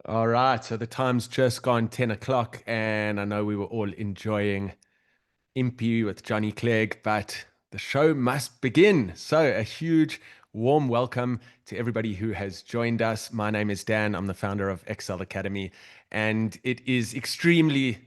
All right, so the time's just gone 10 o'clock, and I know we were all enjoying Impy with Johnny Clegg, but the show must begin. So, a huge warm welcome to everybody who has joined us. My name is Dan, I'm the founder of Excel Academy, and it is extremely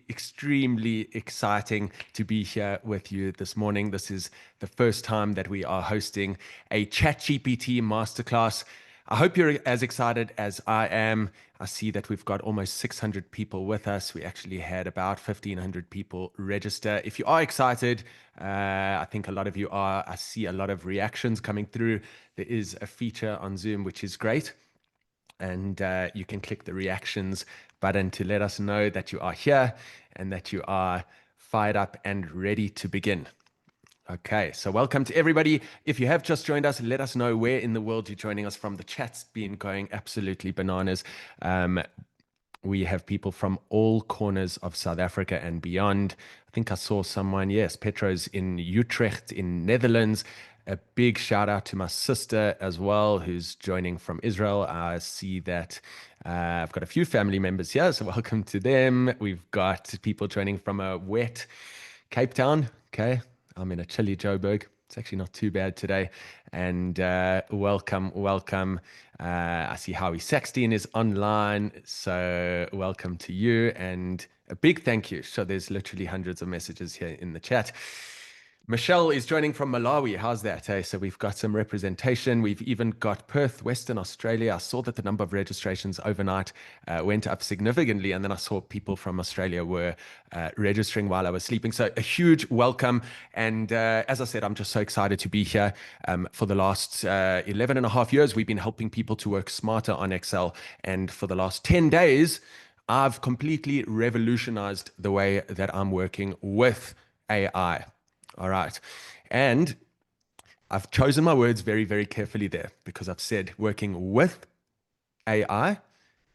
exciting to be here with you this morning. This is the first time that we are hosting a ChatGPT masterclass. I hope you're as excited as I am. I see that we've got almost 600 people with us. We actually had about 1,500 people register. If you are excited, I think a lot of you are. I see a lot of reactions coming through. There is a feature on Zoom, which is great. And you can click the reactions button to let us know that you are here and that you are fired up and ready to begin. Okay, so welcome to everybody. If you have just joined us, let us know where in the world you're joining us from. The chat's been going absolutely bananas. We have people from all corners of South Africa and beyond. I think I saw someone, yes, Petro's in Utrecht in Netherlands. A big shout out to my sister as well, who's joining from Israel. I see that I've got a few family members here, so welcome to them. We've got people joining from a wet Cape Town. Okay, I'm in a chilly Joburg. It's actually not too bad today. And welcome. I see Howie Saxton is online. So welcome to you. And a big thank you. So there's literally hundreds of messages here in the chat. Michelle is joining from Malawi. How's that? Hey, so we've got some representation. We've even got Perth, Western Australia. I saw that the number of registrations overnight went up significantly. And then I saw people from Australia were registering while I was sleeping. So a huge welcome. And as I said, I'm just so excited to be here. For the last 11 and a half years, we've been helping people to work smarter on Excel. And for the last 10 days, I've completely revolutionized the way that I'm working with AI. All right. And I've chosen my words very carefully there because I've said working with AI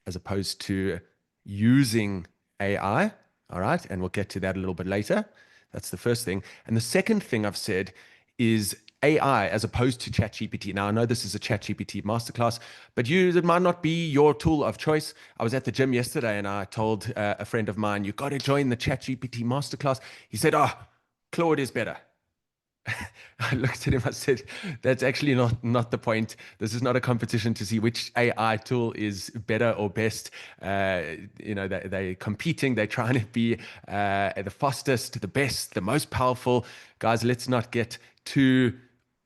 as opposed to using AI. All right. And we'll get to that a little bit later. That's the first thing. And the second thing I've said is AI as opposed to ChatGPT. Now, I know this is a ChatGPT masterclass, but it might not be your tool of choice. I was at the gym yesterday and I told a friend of mine, you got to join the ChatGPT masterclass. He said, Claude is better. I looked at him, I said, that's actually not the point. This is not a competition to see which AI tool is better or best. They're competing, they're trying to be the fastest, the best, the most powerful. Guys, let's not get too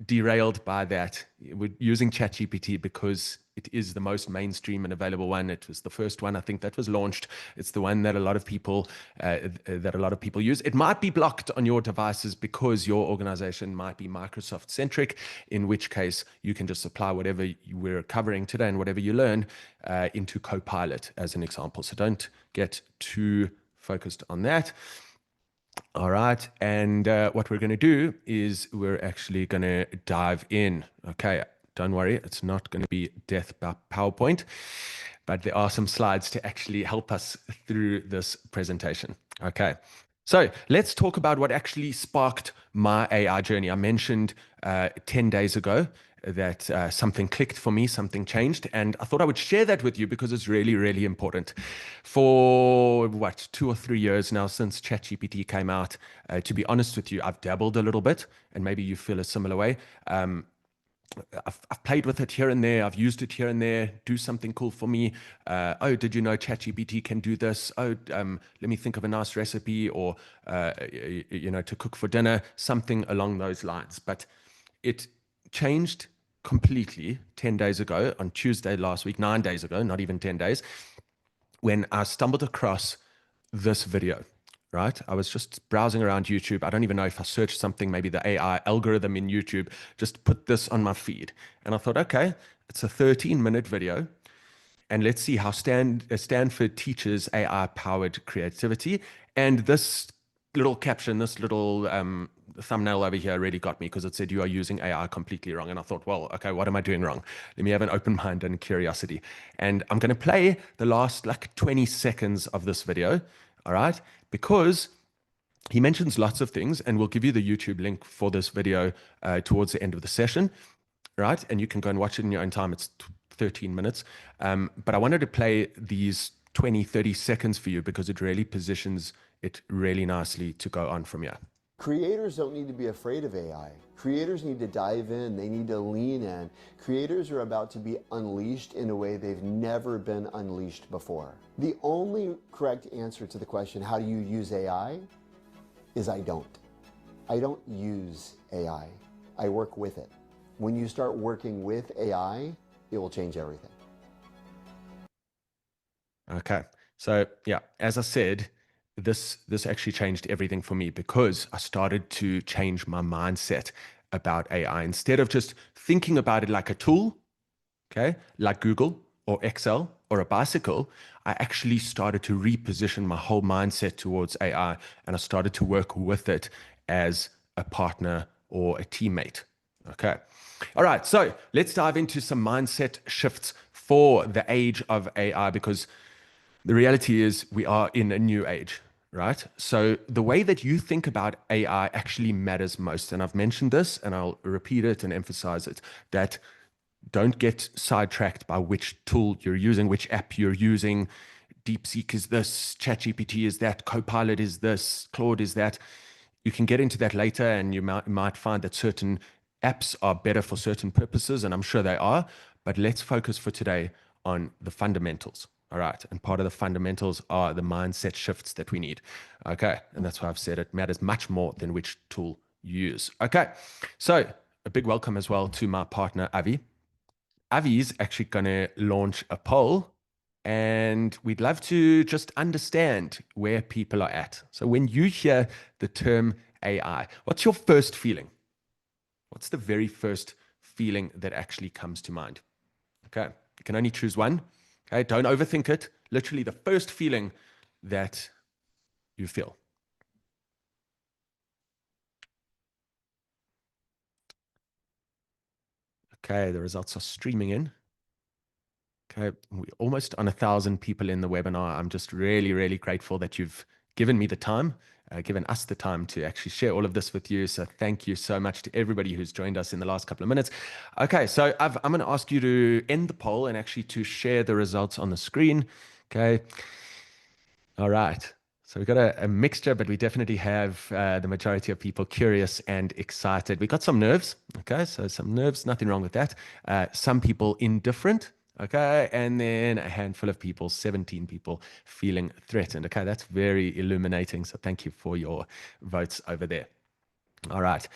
derailed by that. We're using ChatGPT because it is the most mainstream and available one. It was the first one I think that was launched. It's the one that a lot of people use. It might be blocked on your devices because your organization might be Microsoft centric, in which case you can just apply whatever we're covering today and whatever you learn into Copilot as an example. So don't get too focused on that. All right. And what we're going to do is we're actually going to dive in. Okay. Don't worry. It's not going to be death by PowerPoint, but there are some slides to actually help us through this presentation. Okay. So let's talk about what actually sparked my AI journey. I mentioned 10 days ago that something clicked for me, something changed, and I thought I would share that with you because it's really important. For 2 or 3 years now since ChatGPT came out, to be honest with you, I've dabbled a little bit, and maybe you feel a similar way. I've played with it here and there. I've used it here and there. Do something cool for me. Did you know ChatGPT can do this? Let me think of a nice recipe, or to cook for dinner, something along those lines. But it changed completely 10 days ago on Tuesday last week, 9 days ago, not even 10 days, when I stumbled across this video. Right? I was just browsing around YouTube. I don't even know if I searched something, maybe the AI algorithm in YouTube just put this on my feed. And I thought, okay, it's a 13-minute video. And let's see how Stanford teaches AI-powered creativity. And this little caption, this little thumbnail over here really got me because it said you are using AI completely wrong. And I thought, well, okay, what am I doing wrong? Let me have an open mind and curiosity. And I'm going to play the last 20 seconds of this video. All right, because he mentions lots of things, and we'll give you the YouTube link for this video towards the end of the session, right? And you can go and watch it in your own time. It's 13 minutes. But I wanted to play these 20, 30 seconds for you because it really positions it really nicely to go on from here. Creators don't need to be afraid of AI. Creators need to dive in. They need to lean in. Creators are about to be unleashed in a way they've never been unleashed before. The only correct answer to the question, how do you use AI, is I don't. I don't use AI. I work with it. When you start working with AI, it will change everything. Okay. So yeah, as I said, this actually changed everything for me because I started to change my mindset about AI. Instead of just thinking about it like a tool, okay, like Google or Excel or a bicycle, I actually started to reposition my whole mindset towards AI, and I started to work with it as a partner or a teammate. Okay. All right. So let's dive into some mindset shifts for the age of AI because the reality is we are in a new age, right? So the way that you think about AI actually matters most. And I've mentioned this and I'll repeat it and emphasize it, that don't get sidetracked by which tool you're using, which app you're using. DeepSeek is this, ChatGPT is that, Copilot is this, Claude is that. You can get into that later, and you might find that certain apps are better for certain purposes, and I'm sure they are. But let's focus for today on the fundamentals. All right. And part of the fundamentals are the mindset shifts that we need. Okay. And that's why I've said it matters much more than which tool you use. Okay. So a big welcome as well to my partner, Avi. Avi's actually going to launch a poll, and we'd love to just understand where people are at. So when you hear the term AI, what's your first feeling? What's the very first feeling that actually comes to mind? Okay. You can only choose one. Okay. Don't overthink it. Literally the first feeling that you feel. Okay. The results are streaming in. Okay, we're almost on 1,000 people in the webinar. I'm just really, really grateful that you've given me the time, given us the time to actually share all of this with you. So thank you so much to everybody who's joined us in the last couple of minutes. Okay, so I'm going to ask you to end the poll and actually to share the results on the screen. Okay. All right. So we've got a mixture, but we definitely have the majority of people curious and excited. We got some nerves. Okay. So some nerves, nothing wrong with that. Some people indifferent. Okay. And then a handful of people, 17 people feeling threatened. Okay. That's very illuminating. So thank you for your votes over there. All right.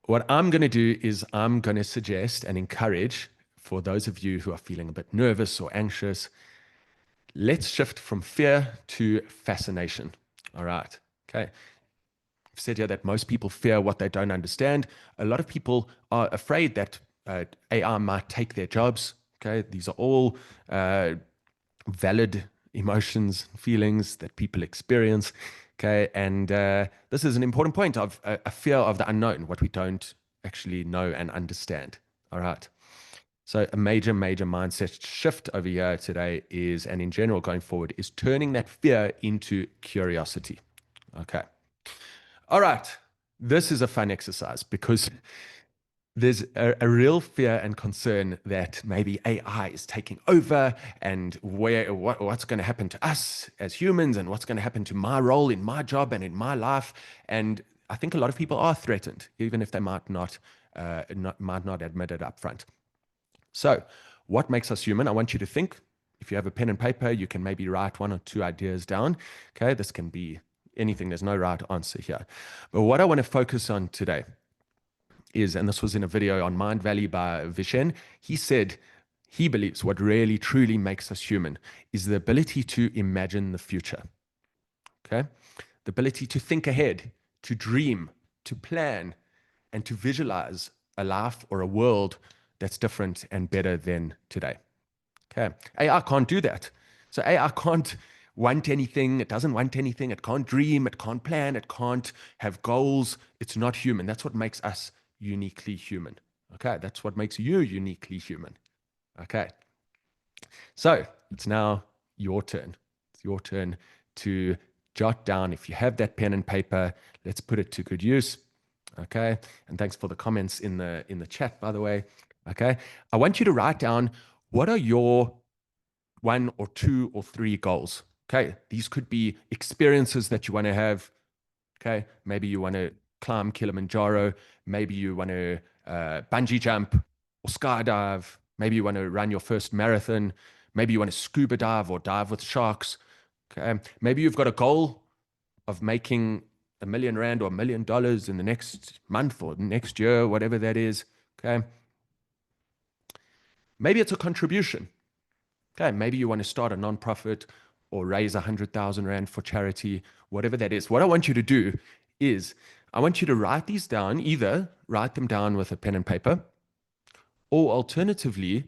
What I'm going to do is I'm going to suggest and encourage for those of you who are feeling a bit nervous or anxious, let's shift from fear to fascination. All right. Okay. I've said here that most people fear what they don't understand. A lot of people are afraid that AI might take their jobs. Okay. These are all valid emotions, feelings that people experience. Okay. And this is an important point of a fear of the unknown, what we don't actually know and understand. All right. So a major, major mindset shift over here today is, and in general going forward, is turning that fear into curiosity. Okay. All right. This is a fun exercise because there's a real fear and concern that maybe AI is taking over and what's going to happen to us as humans and what's going to happen to my role in my job and in my life. And I think a lot of people are threatened, even if they might not admit it up front. So, what makes us human? I want you to think. If you have a pen and paper, you can maybe write one or two ideas down. Okay, this can be anything. There's no right answer here. But what I want to focus on today is, and this was in a video on Mind Valley by Vishen, he said he believes what really truly makes us human is the ability to imagine the future. Okay, the ability to think ahead, to dream, to plan, and to visualize a life or a world that's different and better than today. Okay. AI can't do that. So AI can't want anything. It doesn't want anything. It can't dream. It can't plan. It can't have goals. It's not human. That's what makes us uniquely human. Okay. That's what makes you uniquely human. Okay. So it's now your turn. It's your turn to jot down. If you have that pen and paper, let's put it to good use. Okay. And thanks for the comments in the chat, by the way. Okay. I want you to write down what are your 1 or 2 or 3 goals. Okay. These could be experiences that you want to have. Okay. Maybe you want to climb Kilimanjaro. Maybe you want to bungee jump or skydive. Maybe you want to run your first marathon. Maybe you want to scuba dive or dive with sharks. Okay. Maybe you've got a goal of making R1 million or $1 million in the next month or next year, whatever that is. Okay. Maybe it's a contribution. Okay. Maybe you want to start a nonprofit or raise R100,000 for charity, whatever that is. What I want you to do is I want you to write these down, either write them down with a pen and paper, or alternatively,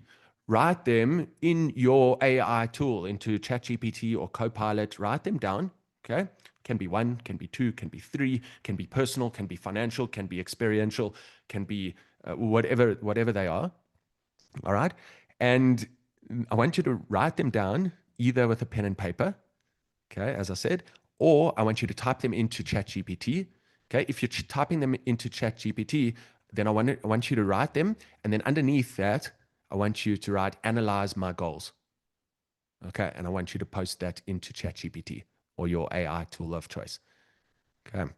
write them in your AI tool into ChatGPT or Copilot. Write them down. Okay. Can be 1, can be 2, can be 3, can be personal, can be financial, can be experiential, can be whatever they are. All right. And I want you to write them down either with a pen and paper, okay, as I said, or I want you to type them into ChatGPT. Okay. If you're typing them into ChatGPT, then I want you to write them. And then underneath that, I want you to write analyze my goals. Okay. And I want you to post that into ChatGPT or your AI tool of choice. Okay.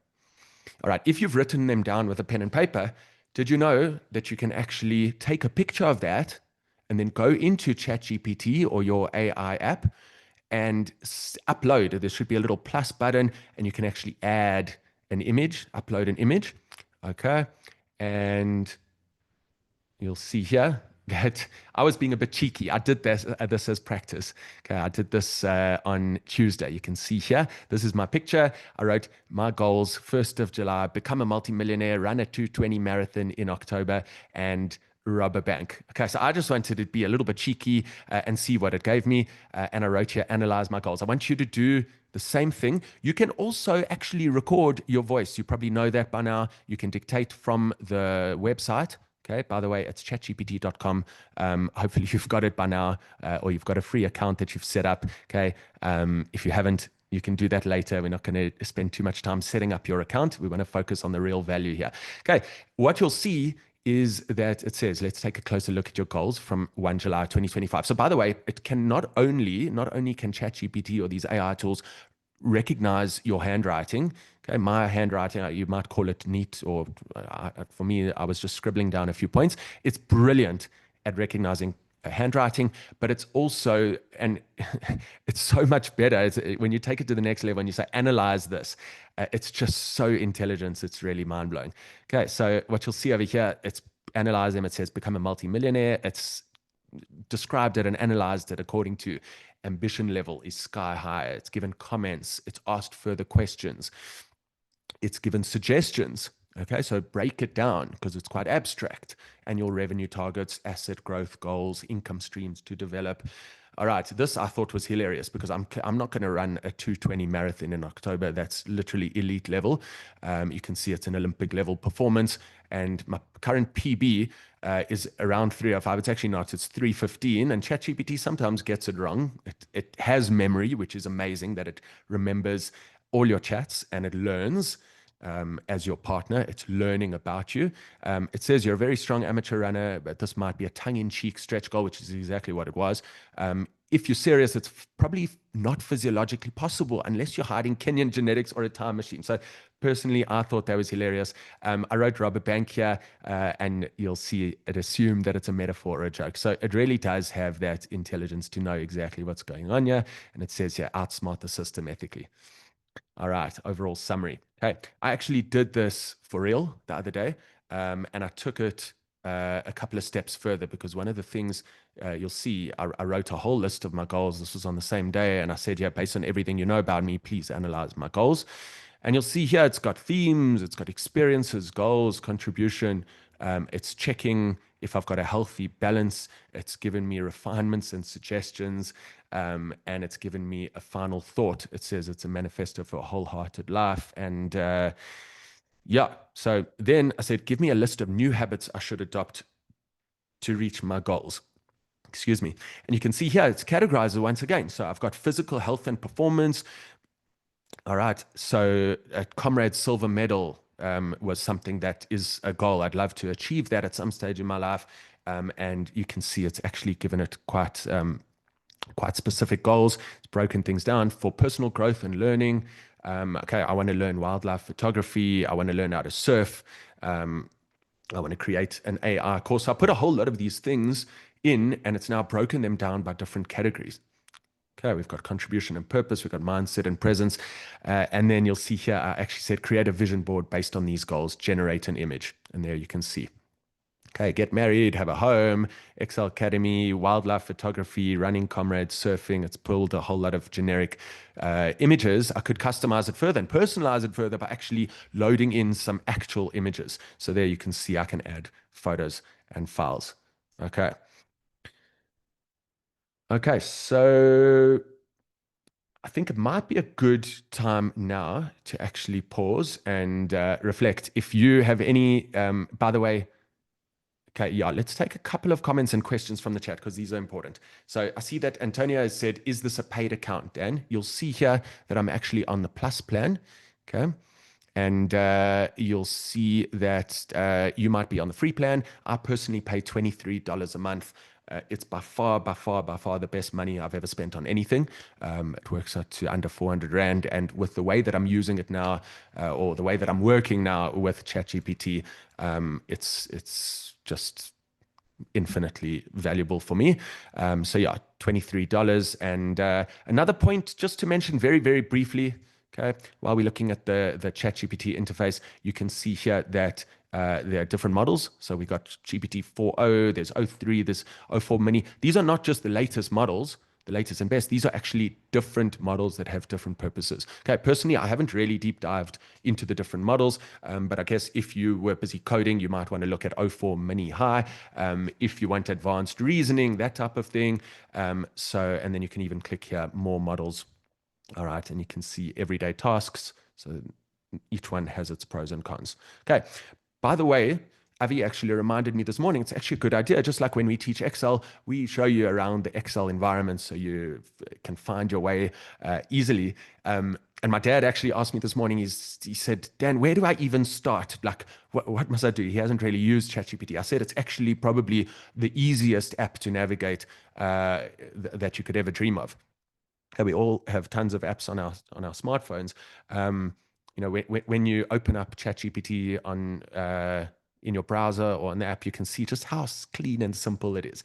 All right. If you've written them down with a pen and paper, did you know that you can actually take a picture of that and then go into ChatGPT or your AI app and upload? There should be a little plus button and you can actually add an image, upload an image. Okay. And you'll see here that I was being a bit cheeky. I did this as practice. Okay, I did this on Tuesday. You can see here, this is my picture. I wrote my goals, 1st of July, become a multimillionaire, run a 220 marathon in October, and rob a bank. Okay, so I just wanted to be a little bit cheeky and see what it gave me. And I wrote here, analyze my goals. I want you to do the same thing. You can also actually record your voice. You probably know that by now. You can dictate from the website. Okay, by the way, it's chatgpt.com. Hopefully you've got it by now, or you've got a free account that you've set up. Okay, if you haven't, you can do that later. We're not going to spend too much time setting up your account. We want to focus on the real value here. Okay, what you'll see is that it says, let's take a closer look at your goals from 1 July 2025. So by the way, it can not only can ChatGPT or these AI tools recognize your handwriting. Okay, my handwriting, you might call it neat, or for me, I was just scribbling down a few points. It's brilliant at recognizing handwriting, but it's also, and it's so much better when you take it to the next level and you say, analyze this. It's just so intelligent. It's really mind blowing. Okay, so what you'll see over here, it's analyze them. It says become a multimillionaire. It's described it and analyzed it according to ambition level is sky high. It's given comments. It's asked further questions. It's given suggestions. Okay, so break it down because it's quite abstract. Annual revenue targets, asset growth goals, income streams to develop. All right, this I thought was hilarious because I'm not going to run a 220 marathon in October. That's literally elite level. You can see it's an Olympic level performance, and my current PB is around 305. It's actually not. It's 315, and ChatGPT sometimes gets it wrong. It has memory, which is amazing that it remembers all your chats and it learns as your partner. It's learning about you. It says you're a very strong amateur runner, but this might be a tongue-in-cheek stretch goal, which is exactly what it was. If you're serious, it's probably not physiologically possible unless you're hiding Kenyan genetics or a time machine. So personally, I thought that was hilarious. I wrote rob a bank here, and you'll see it assumed that it's a metaphor or a joke. So it really does have that intelligence to know exactly what's going on here. And it says here, outsmart the system ethically. All right, overall summary. Okay, I actually did this for real the other day, and I took it a couple of steps further because one of the things you'll see, I wrote a whole list of my goals. This was on the same day, and I said, yeah, based on everything you know about me, please analyze my goals. And you'll see here it's got themes, it's got experiences, goals, contribution. It's checking if I've got a healthy balance. It's given me refinements and suggestions. And it's given me a final thought. It says it's a manifesto for a wholehearted life. And yeah, so then I said, give me a list of new habits I should adopt to reach my goals. Excuse me. And you can see here, it's categorized once again. So I've got physical health and performance. All right. So a Comrade Silver Medal was something that is a goal. I'd love to achieve that at some stage in my life. and you can see it's actually given it quite specific goals. It's broken things down for personal growth and learning. Okay, I want to learn wildlife photography. I want to learn how to surf. I want to create an AI course. So I put a whole lot of these things in, and it's now broken them down by different categories. Okay, we've got contribution and purpose, we've got mindset and presence. And then you'll see here, I actually said create a vision board based on these goals, generate an image. And there you can see. Okay, get married, have a home, Excel Academy, wildlife photography, running comrades, surfing. It's pulled a whole lot of generic images. I could customize it further and personalize it further by actually loading in some actual images. So there you can see I can add photos and files. Okay. Okay, so I think it might be a good time now to actually pause and reflect. If you have any, by the way, okay, yeah, let's take a couple of comments and questions from the chat because these are important. So I see that Antonio has said, is this a paid account, Dan? You'll see here that I'm actually on the Plus plan. Okay. And you'll see that you might be on the free plan. I personally pay $23 a month. It's by far the best money I've ever spent on anything. It works out to under 400 Rand. And with the way that I'm using it now, or the way that I'm working now with ChatGPT, it's just infinitely valuable for me. So yeah, $23. And another point just to mention very, very briefly, okay, while we're looking at the ChatGPT interface, you can see here that there are different models. So we got GPT 4.0, there's O3, there's O4 mini. These are not just the latest models, the latest and best. These are actually different models that have different purposes. Okay, personally, I haven't really deep dived into the different models, but I guess if you were busy coding, you might want to look at O4 mini high. If you want advanced reasoning, that type of thing. And then you can even click here, more models. All right, and you can see everyday tasks. So each one has its pros and cons. Okay, by the way, Avi actually reminded me this morning, it's actually a good idea. Just like when we teach Excel, we show you around the Excel environment so you can find your way easily. And my dad actually asked me this morning, he said, Dan, where do I even start? Like, what must I do? He hasn't really used ChatGPT. I said, it's actually probably the easiest app to navigate that you could ever dream of. We all have tons of apps on our smartphones. When you open up ChatGPT on in your browser or on the app, you can see just how clean and simple it is.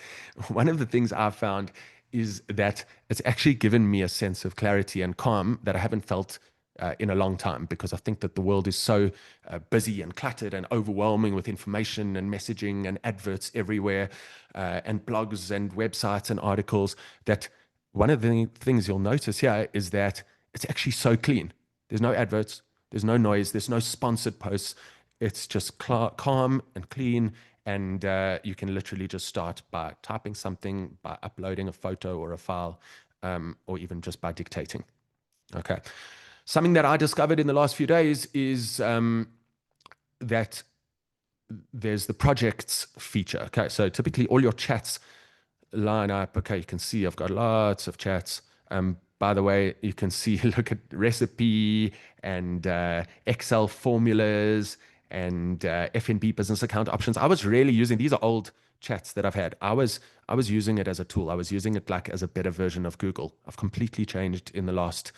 One of the things I've found is that it's actually given me a sense of clarity and calm that I haven't felt in a long time, because I think that the world is so busy and cluttered and overwhelming with information and messaging and adverts everywhere, and blogs and websites and articles, that one of the things you'll notice here is that it's actually so clean. There's no adverts, there's no noise, there's no sponsored posts. It's just calm and clean, and you can literally just start by typing something, by uploading a photo or a file, or even just by dictating. Okay. Something that I discovered in the last few days is that there's the projects feature. Okay, so typically all your chats line up. Okay, you can see I've got lots of chats. By the way, you can see, look at recipe and Excel formulas and FNB business account options. I was really using, these are old chats that I've had. I was using it as a tool. I was using it like as a better version of Google. I've completely changed in the last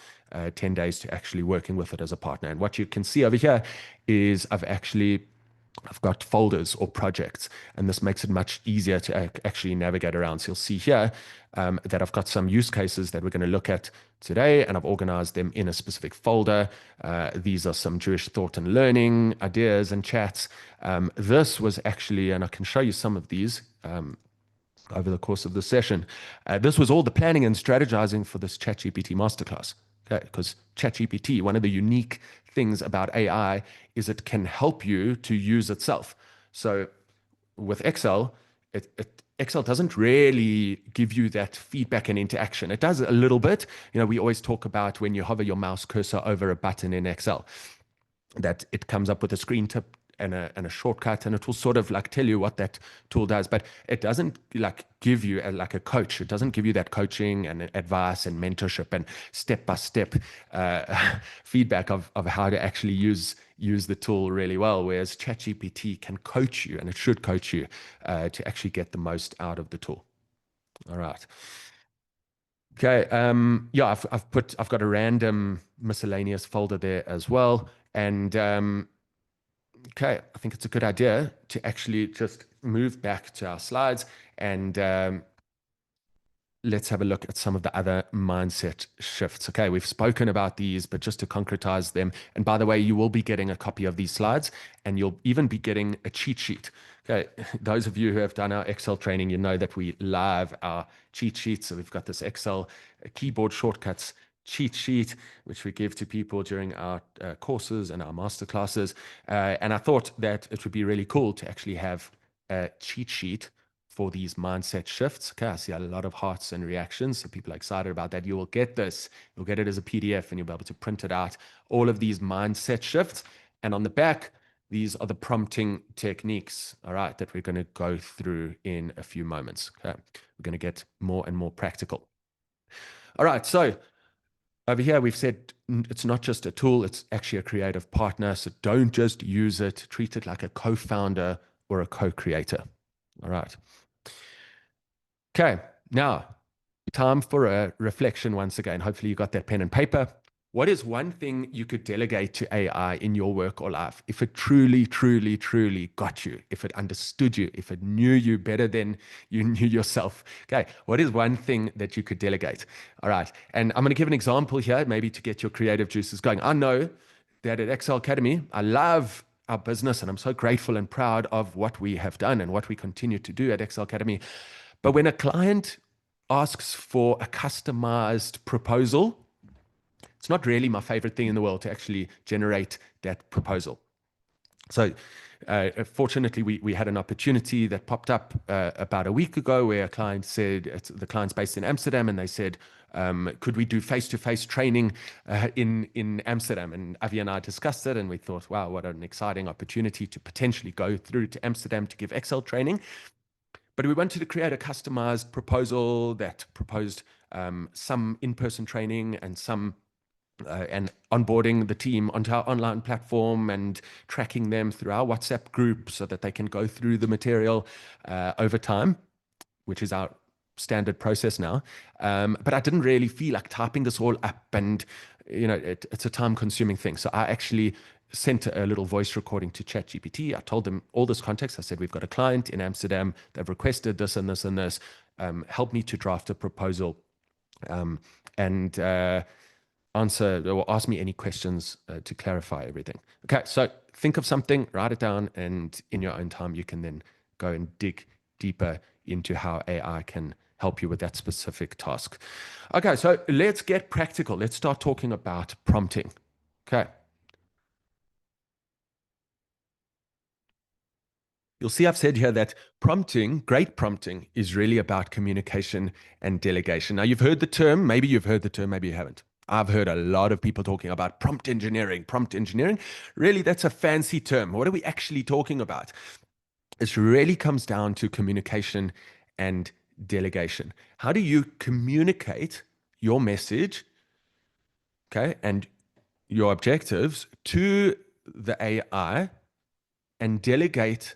10 days to actually working with it as a partner. And what you can see over here is I've got folders or projects, and this makes it much easier to actually navigate around. So you'll see here that I've got some use cases that we're going to look at today, and I've organized them in a specific folder. These are some Jewish thought and learning ideas and chats. This was actually, and I can show you some of these over the course of the session. This was all the planning and strategizing for this ChatGPT masterclass. Okay, because ChatGPT, one of the unique things about AI is it can help you to use itself. So with Excel, Excel doesn't really give you that feedback and interaction. It does a little bit. We always talk about when you hover your mouse cursor over a button in Excel, that it comes up with a screen tip and a shortcut, and it will sort of like tell you what that tool does, but it doesn't like give you like a coach. It doesn't give you that coaching and advice and mentorship and step-by-step feedback of how to actually use the tool really well, whereas ChatGPT can coach you, and it should coach you to actually get the most out of the tool. All right. Okay. Yeah, I've got a random miscellaneous folder there as well. And okay, I think it's a good idea to actually just move back to our slides and let's have a look at some of the other mindset shifts. Okay, we've spoken about these, but just to concretize them. And by the way, you will be getting a copy of these slides, and you'll even be getting a cheat sheet. Okay, those of you who have done our Excel training, you know that we love our cheat sheets. So we've got this Excel keyboard shortcuts cheat sheet, which we give to people during our courses and our masterclasses. And I thought that it would be really cool to actually have a cheat sheet for these mindset shifts. Okay, I see a lot of hearts and reactions. So people are excited about that. You will get this. You'll get it as a PDF and you'll be able to print it out. All of these mindset shifts. And on the back, these are the prompting techniques, all right, that we're going to go through in a few moments. Okay, we're going to get more and more practical. All right, so over here, we've said it's not just a tool, it's actually a creative partner. So don't just use it, treat it like a co-founder or a co-creator. All right. Okay, now time for a reflection once again. Hopefully you got that pen and paper. What is one thing you could delegate to AI in your work or life if it truly, truly, truly got you, if it understood you, if it knew you better than you knew yourself? Okay, what is one thing that you could delegate? All right, and I'm going to give an example here, maybe to get your creative juices going. I know that at Excel Academy, I love our business and I'm so grateful and proud of what we have done and what we continue to do at Excel Academy. But when a client asks for a customized proposal, it's not really my favorite thing in the world to actually generate that proposal. So fortunately, we had an opportunity that popped up about a week ago where a client said, the client's based in Amsterdam, and they said, could we do face-to-face training in Amsterdam? And Avi and I discussed it, and we thought, wow, what an exciting opportunity to potentially go through to Amsterdam to give Excel training. But we wanted to create a customized proposal that proposed some in-person training and some and onboarding the team onto our online platform and tracking them through our WhatsApp group so that they can go through the material over time, which is our standard process now. But I didn't really feel like typing this all up, and it's a time-consuming thing. So I actually sent a little voice recording to ChatGPT. I told them all this context. I said, we've got a client in Amsterdam. They've requested this and this and this. Help me to draft a proposal and answer or ask me any questions to clarify everything. Okay, so think of something, write it down, and in your own time, you can then go and dig deeper into how AI can help you with that specific task. Okay, so let's get practical. Let's start talking about prompting. Okay. You'll see I've said here that prompting, great prompting, is really about communication and delegation. Now, you've heard the term, maybe you've heard the term, maybe you haven't. I've heard a lot of people talking about prompt engineering. Prompt engineering, really, that's a fancy term. What are we actually talking about? It really comes down to communication and delegation. How do you communicate your message, okay, and your objectives to the AI and delegate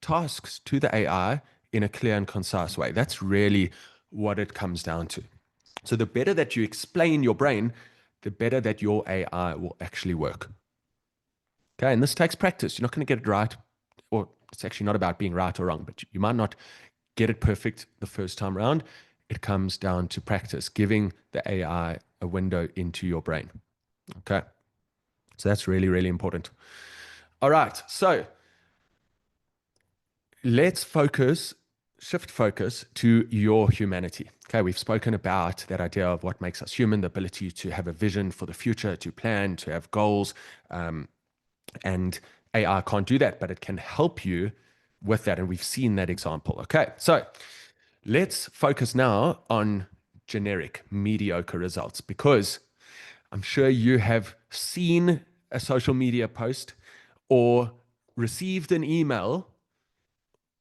tasks to the AI in a clear and concise way? That's really what it comes down to. So the better that you explain your brain, the better that your AI will actually work. Okay, and this takes practice. You're not going to get it right, or it's actually not about being right or wrong, but you might not get it perfect the first time around. It comes down to practice, giving the AI a window into your brain. Okay, so that's really, really important. All right, so let's shift focus to your humanity. Okay, we've spoken about that idea of what makes us human, the ability to have a vision for the future, to plan, to have goals. And AI can't do that, but it can help you with that. And we've seen that example. Okay, so let's focus now on generic, mediocre results, because I'm sure you have seen a social media post or received an email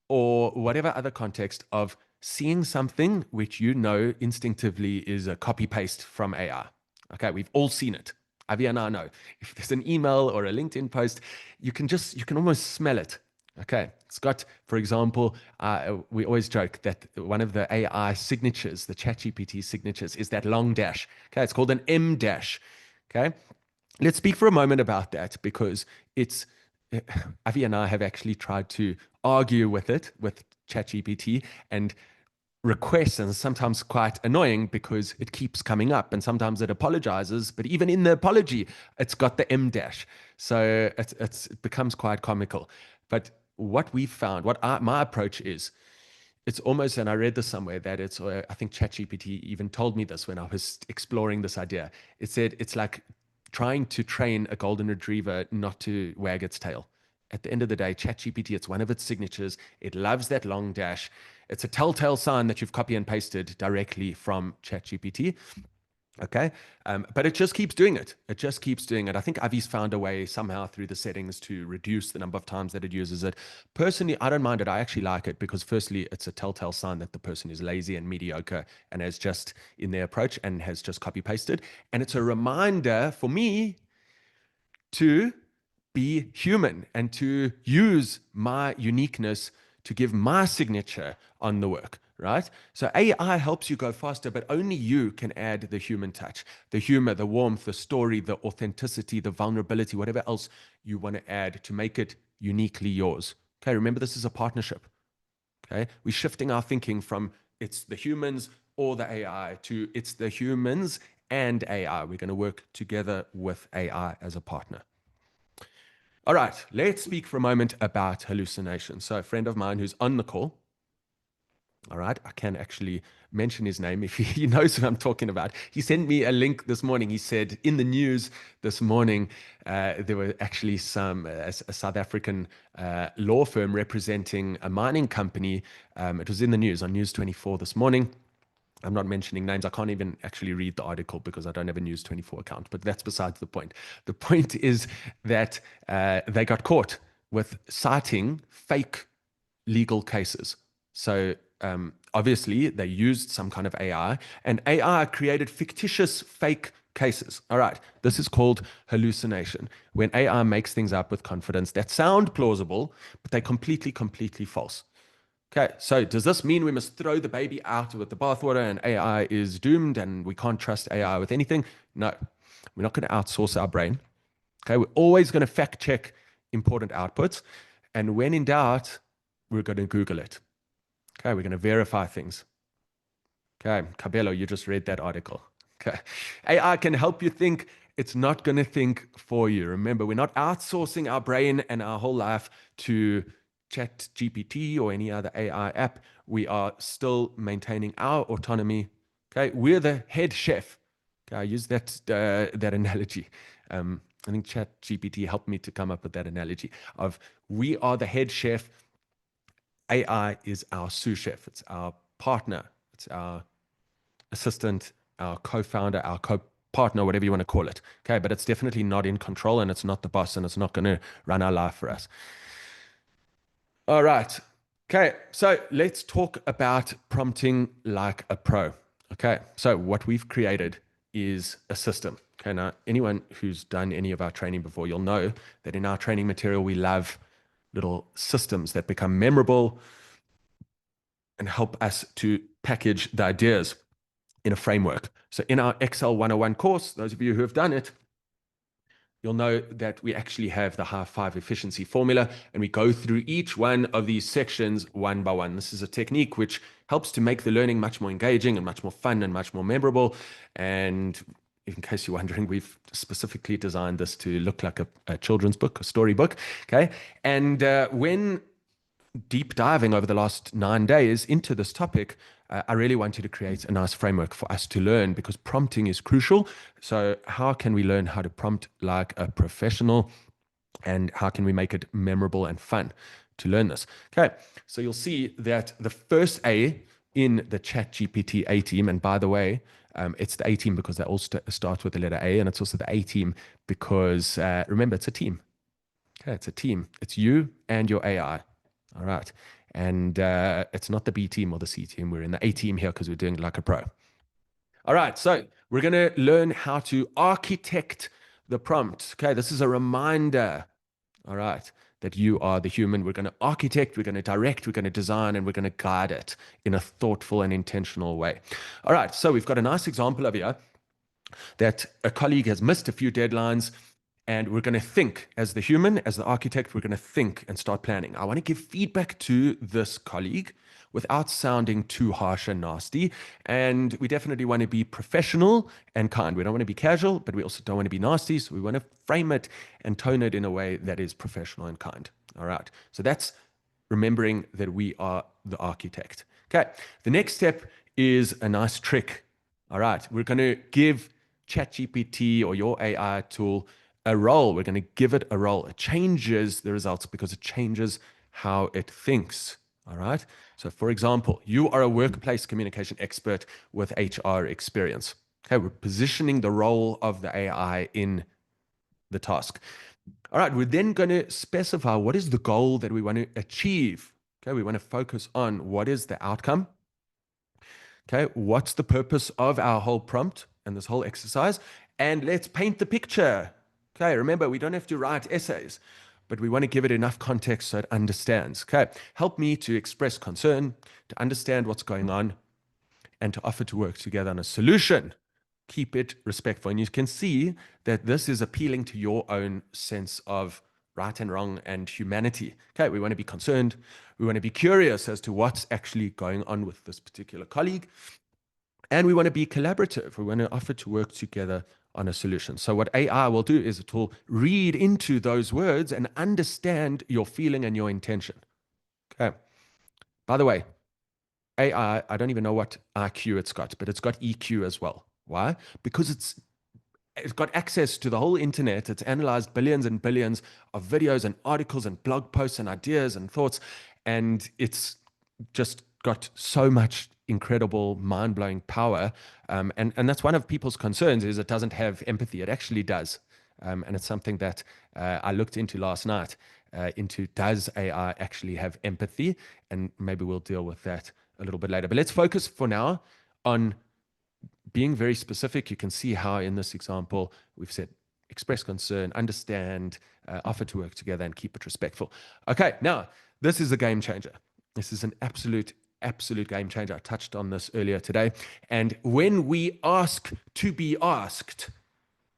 or whatever other context of seeing something which you know instinctively is a copy paste from AI. Okay, we've all seen it. Avi and I know. If there's an email or a LinkedIn post, you can almost smell it. Okay, it's got, for example, we always joke that one of the AI signatures, the ChatGPT signatures, is that long dash. Okay, it's called an M dash. Okay, let's speak for a moment about that because it's Avi and I have actually tried to argue with it with ChatGPT and requests, and sometimes quite annoying because it keeps coming up and sometimes it apologizes, but even in the apology, it's got the M dash. So it becomes quite comical. But what we found, my approach is, it's almost, and I read this somewhere that it's, I think ChatGPT even told me this when I was exploring this idea. It said it's like trying to train a golden retriever not to wag its tail. At the end of the day, ChatGPT, it's one of its signatures. It loves that long dash. It's a telltale sign that you've copy and pasted directly from ChatGPT. Okay. But it just keeps doing it. It just keeps doing it. I think Avi's found a way somehow through the settings to reduce the number of times that it uses it. Personally, I don't mind it. I actually like it because, firstly, it's a telltale sign that the person is lazy and mediocre and has just in their approach and has just copy pasted. And it's a reminder for me to be human and to use my uniqueness to give my signature on the work, right? So AI helps you go faster, but only you can add the human touch, the humor, the warmth, the story, the authenticity, the vulnerability, whatever else you want to add to make it uniquely yours. Okay, remember this is a partnership. Okay, we're shifting our thinking from it's the humans or the AI to it's the humans and AI. We're going to work together with AI as a partner. All right, let's speak for a moment about hallucinations. So a friend of mine who's on the call, all right, I can actually mention his name if he knows what I'm talking about. He sent me a link this morning. He said in the news this morning, there were actually a South African law firm representing a mining company. It was in the news on News 24 this morning. I'm not mentioning names. I can't even actually read the article because I don't have a News 24 account, but that's besides the point. The point is that they got caught with citing fake legal cases. So obviously they used some kind of AI, and AI created fictitious fake cases. All right, this is called hallucination. When AI makes things up with confidence that sound plausible, but they're completely false. Okay, so does this mean we must throw the baby out with the bathwater and AI is doomed and we can't trust AI with anything? No, we're not going to outsource our brain. Okay, we're always going to fact check important outputs. And when in doubt, we're going to Google it. Okay, we're going to verify things. Okay, Cabello, you just read that article. Okay, AI can help you think. It's not going to think for you. Remember, we're not outsourcing our brain and our whole life to ChatGPT or any other AI app. We are still maintaining our autonomy. Okay, we're the head chef. Okay, I use that analogy. I think ChatGPT helped me to come up with that analogy of we are the head chef. AI is our sous chef. It's our partner. It's our assistant, our co-founder, our co-partner, whatever you want to call it. Okay, but it's definitely not in control and it's not the boss and it's not going to run our life for us. All right. Okay, so let's talk about prompting like a pro. Okay, so what we've created is a system. Okay, now anyone who's done any of our training before, you'll know that in our training material, we love little systems that become memorable and help us to package the ideas in a framework. So in our Excel 101 course, those of you who have done it, you'll know that we actually have the high five efficiency formula, and we go through each one of these sections one by one. This is a technique which helps to make the learning much more engaging and much more fun and much more memorable. And in case you're wondering, we've specifically designed this to look like a children's book, a storybook. Okay. And when deep diving over the last 9 days into this topic, I really wanted to create a nice framework for us to learn because prompting is crucial. So how can we learn how to prompt like a professional, and how can we make it memorable and fun to learn this? Okay, so you'll see that the first A in the ChatGPT A team, and by the way, it's the A team because they all start with the letter A, and it's also the A team because remember, it's a team. Okay, it's a team. It's you and your AI. All right. And it's not the B team or the C team. We're in the A team here because we're doing it like a pro. All right, so we're going to learn how to architect the prompt. Okay, this is a reminder, all right, that you are the human. We're going to architect, we're going to direct, we're going to design, and we're going to guide it in a thoughtful and intentional way. All right, so we've got a nice example of here that a colleague has missed a few deadlines. And we're going to think, as the human, as the architect, we're going to think and start planning. I want to give feedback to this colleague without sounding too harsh and nasty. And we definitely want to be professional and kind. We don't want to be casual, but we also don't want to be nasty. So we want to frame it and tone it in a way that is professional and kind. All right. So that's remembering that we are the architect. Okay. The next step is a nice trick. All right. We're going to give ChatGPT or your AI tool a role. We're going to give it a role. It changes the results because it changes how it thinks. All right. So, for example, you are a workplace communication expert with HR experience. Okay. We're positioning the role of the AI in the task. All right. We're then going to specify what is the goal that we want to achieve. Okay. We want to focus on what is the outcome. Okay. What's the purpose of our whole prompt and this whole exercise? And let's paint the picture. Okay, remember, we don't have to write essays, but we want to give it enough context so it understands. Okay, help me to express concern, to understand what's going on, and to offer to work together on a solution. Keep it respectful. And you can see that this is appealing to your own sense of right and wrong and humanity. Okay, we want to be concerned. We want to be curious as to what's actually going on with this particular colleague. And we want to be collaborative. We want to offer to work together on a solution. So what AI will do is it will read into those words and understand your feeling and your intention. Okay. By the way, I don't even know what IQ it's got, but it's got EQ as well. Why? Because it's got access to the whole internet. It's analyzed billions and billions of videos and articles and blog posts and ideas and thoughts. And it's just got so much incredible, mind-blowing power. And that's one of people's concerns is it doesn't have empathy. It actually does. And it's something that I looked into last night, into does AI actually have empathy? And maybe we'll deal with that a little bit later. But let's focus for now on being very specific. You can see how in this example, we've said express concern, understand, offer to work together, and keep it respectful. Okay, now, this is a game changer. This is an absolute game changer. I touched on this earlier today. And when we ask to be asked,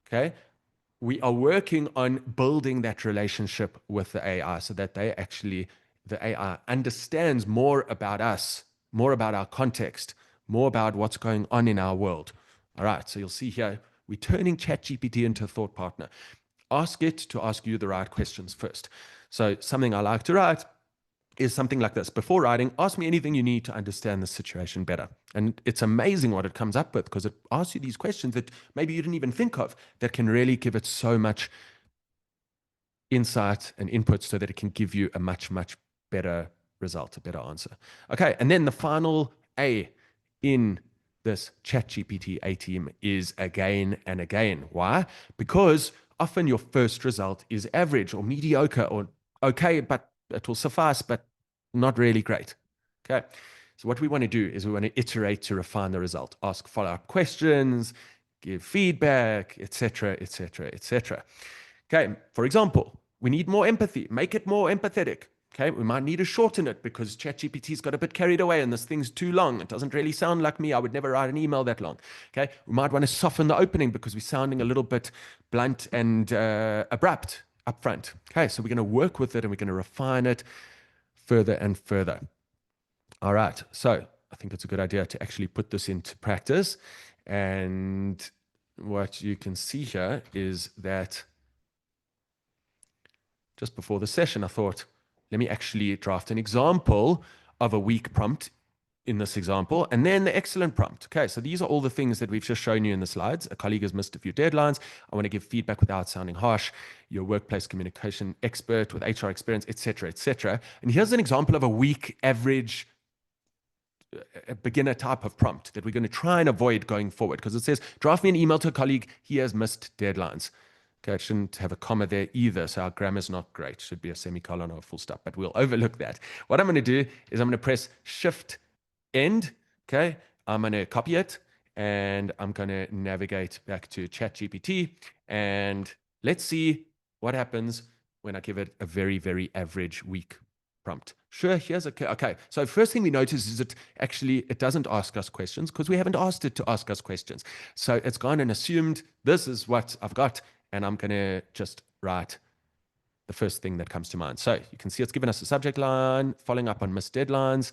okay, we are working on building that relationship with the AI so that the AI understands more about us, more about our context, more about what's going on in our world. All right, so you'll see here, we're turning ChatGPT into a thought partner. Ask it to ask you the right questions first. So something I like to write is something like this. Before writing, ask me anything you need to understand the situation better. And it's amazing what it comes up with because it asks you these questions that maybe you didn't even think of that can really give it so much insight and input so that it can give you a much better result, a better answer. Okay, and then the final A in this ChatGPT A team is again and again. Why? Because often your first result is average or mediocre or okay, but it will suffice, but not really great. Okay. So what we want to do is we want to iterate to refine the result, ask follow-up questions, give feedback, etc., etc., etc. Okay. For example, we need more empathy. Make it more empathetic. Okay, we might need to shorten it because ChatGPT's got a bit carried away and this thing's too long. It doesn't really sound like me. I would never write an email that long. Okay, we might want to soften the opening because we're sounding a little bit blunt and abrupt up front. Okay, so we're going to work with it and we're going to refine it further and further. All right, so I think it's a good idea to actually put this into practice. And what you can see here is that just before the session, I thought, let me actually draft an example of a weak prompt in this example, and then the excellent prompt. Okay, so these are all the things that we've just shown you in the slides. A colleague has missed a few deadlines. I want to give feedback without sounding harsh. Your workplace communication expert with HR experience, etc., etc. And here's an example of a weak, average, a beginner type of prompt that we're going to try and avoid going forward because it says, draft me an email to a colleague. He has missed deadlines. Okay, it shouldn't have a comma there either, so our grammar's not great. It should be a semicolon or a full stop, but we'll overlook that. What I'm going to do is I'm going to press Shift End. Okay, I'm going to copy it, and I'm going to navigate back to ChatGPT, and let's see what happens when I give it a very, very average week prompt. Sure, here's okay. So first thing we notice is it doesn't ask us questions because we haven't asked it to ask us questions. So it's gone and assumed this is what I've got, and I'm going to just write the first thing that comes to mind. So you can see it's given us a subject line, following up on missed deadlines.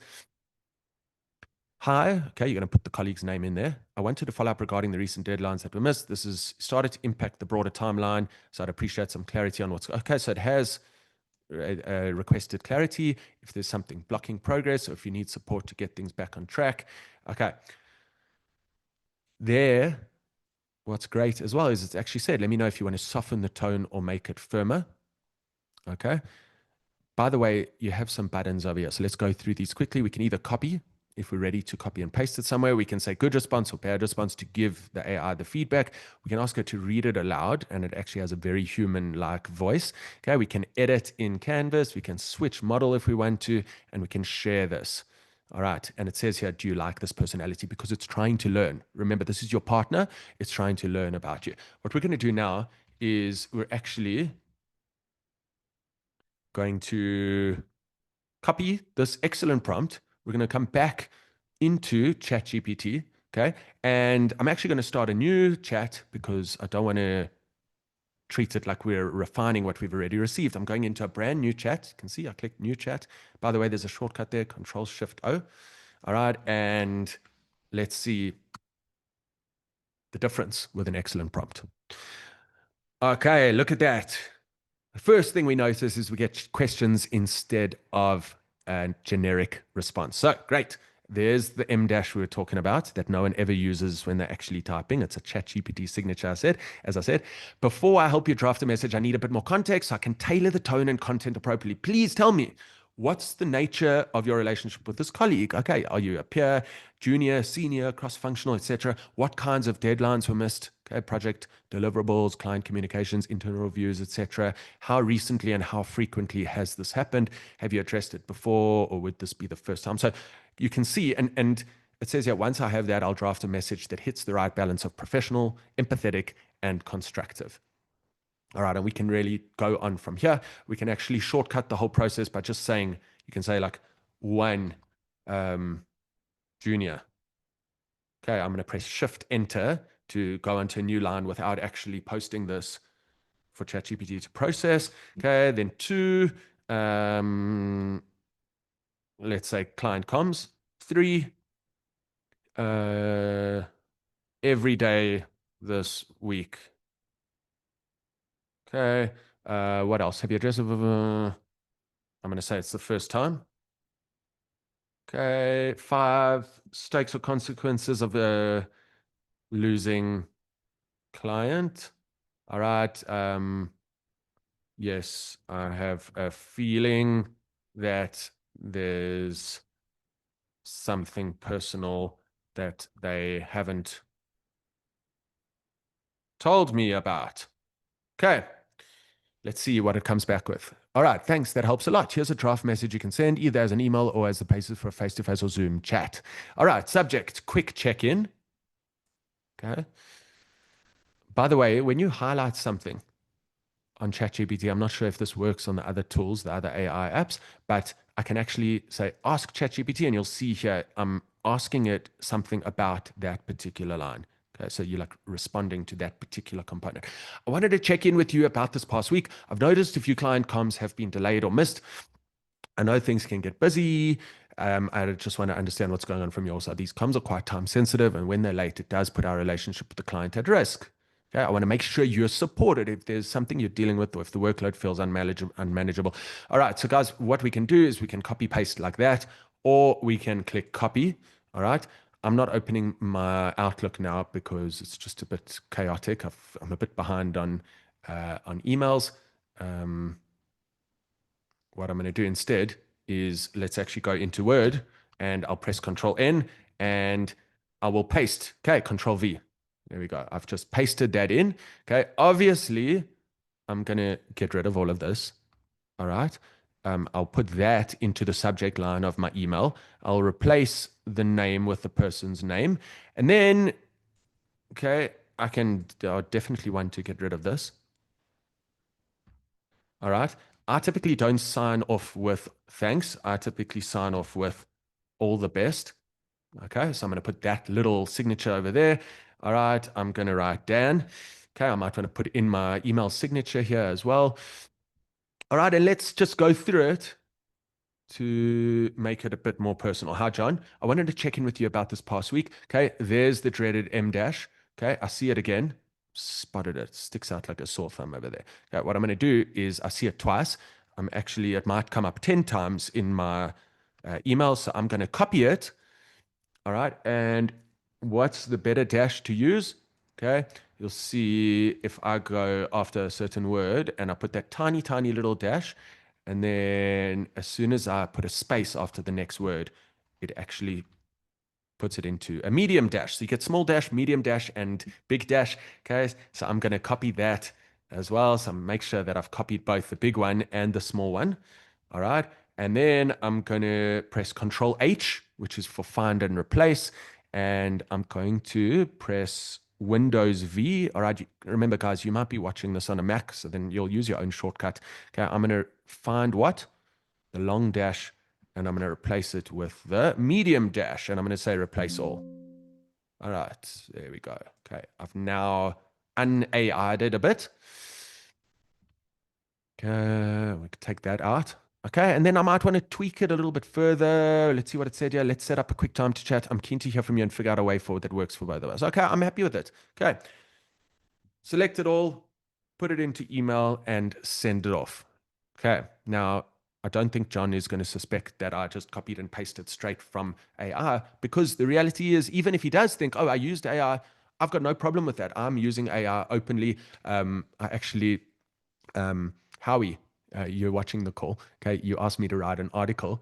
Hi, okay, you're going to put the colleague's name in there. I wanted to follow up regarding the recent deadlines that were missed. This has started to impact the broader timeline, so I'd appreciate some clarity on what's okay. So it has requested clarity if there's something blocking progress or if you need support to get things back on track. Okay. There, what's great as well is it's actually said, let me know if you want to soften the tone or make it firmer. Okay. By the way, you have some buttons over here. So let's go through these quickly. We can either copy, if we're ready to copy and paste it somewhere. We can say good response or bad response to give the AI the feedback. We can ask her to read it aloud, and it actually has a very human-like voice. Okay, we can edit in Canvas. We can switch model if we want to, and we can share this. All right, and it says here, do you like this personality? Because it's trying to learn. Remember, this is your partner. It's trying to learn about you. What we're going to do now is we're actually going to copy this excellent prompt. We're going to come back into ChatGPT, okay? And I'm actually going to start a new chat because I don't want to treat it like we're refining what we've already received. I'm going into a brand new chat. You can see I clicked new chat. By the way, there's a shortcut there, Control-Shift-O. All right, and let's see the difference with an excellent prompt. Okay, look at that. The first thing we notice is we get questions instead of a generic response. So great. There's the M dash we were talking about that no one ever uses when they're actually typing. It's a ChatGPT signature, as I said. Before I help you draft a message, I need a bit more context so I can tailor the tone and content appropriately. Please tell me, what's the nature of your relationship with this colleague? Okay, are you a peer, junior, senior, cross-functional, etc.? What kinds of deadlines were missed? Okay, project deliverables, client communications, internal reviews, etc. How recently and how frequently has this happened? Have you addressed it before, or would this be the first time? So you can see, and it says here, once I have that, I'll draft a message that hits the right balance of professional, empathetic, and constructive. All right, and we can really go on from here. We can actually shortcut the whole process by just saying, you can say like one junior. Okay, I'm going to press Shift Enter to go onto a new line without actually posting this for ChatGPT to process. Okay, then two, let's say client comms. Three, every day this week. Okay, what else? Have you addressed? I'm going to say it's the first time. Okay, 5 stakes or consequences of losing client. All right. Yes, I have a feeling that there's something personal that they haven't told me about. Okay, let's see what it comes back with. All right, thanks. That helps a lot. Here's a draft message you can send either as an email or as the basis for a face-to-face or Zoom chat. All right, subject, quick check-in. Okay. By the way, when you highlight something on ChatGPT, I'm not sure if this works on the other tools, the other AI apps, but I can actually say, ask ChatGPT, and you'll see here, I'm asking it something about that particular line. Okay, so you're like responding to that particular component. I wanted to check in with you about this past week. I've noticed a few client comms have been delayed or missed. I know things can get busy. I just want to understand what's going on from your side. These comms are quite time sensitive, and when they're late, it does put our relationship with the client at risk. Okay, I want to make sure you're supported if there's something you're dealing with or if the workload feels unmanageable. All right, so guys, what we can do is we can copy paste like that, or we can click copy. All right, I'm not opening my Outlook now because it's just a bit chaotic. I'm a bit behind on emails. What I'm going to do instead is let's actually go into Word, and I'll press Control N and I will paste. Okay, Control V. There we go. I've just pasted that in. Okay, obviously I'm going to get rid of all of this. All right. I'll put that into the subject line of my email. I'll replace the name with the person's name. And then, okay, I definitely want to get rid of this. All right. I typically don't sign off with thanks. I typically sign off with all the best. Okay, so I'm going to put that little signature over there. All right, I'm going to write Dan. Okay, I might want to put in my email signature here as well. All right, and let's just go through it to make it a bit more personal. Hi, John. I wanted to check in with you about this past week. Okay, there's the dreaded M dash. Okay, I see it again. Spotted it. Sticks out like a sore thumb over there. Okay, what I'm going to do is I see it twice. It might come up 10 times in my email, so I'm going to copy it. All right, and what's the better dash to use? Okay, you'll see if I go after a certain word and I put that tiny, tiny little dash, and then as soon as I put a space after the next word, it actually puts it into a medium dash. So you get small dash, medium dash, and big dash. Okay, so I'm going to copy that as well. So make sure that I've copied both the big one and the small one. All right, and then I'm going to press Control H, which is for find and replace. And I'm going to press Windows V. All right, remember, guys, you might be watching this on a Mac, so then you'll use your own shortcut. Okay, I'm going to find what? The long dash, and I'm going to replace it with the medium dash, and I'm going to say replace all. All right, there we go. Okay, I've now un-AI'd it a bit. Okay, we can take that out. Okay, and then I might want to tweak it a little bit further. Let's see what it said here. Let's set up a quick time to chat. I'm keen to hear from you and figure out a way forward that works for both of us. Okay, I'm happy with it. Okay, select it all, put it into email, and send it off. Okay, now I don't think John is going to suspect that I just copied and pasted straight from AI, because the reality is, even if he does think, oh, I used AI, I've got no problem with that. I'm using AI openly. I actually, Howie, you're watching the call. Okay, you asked me to write an article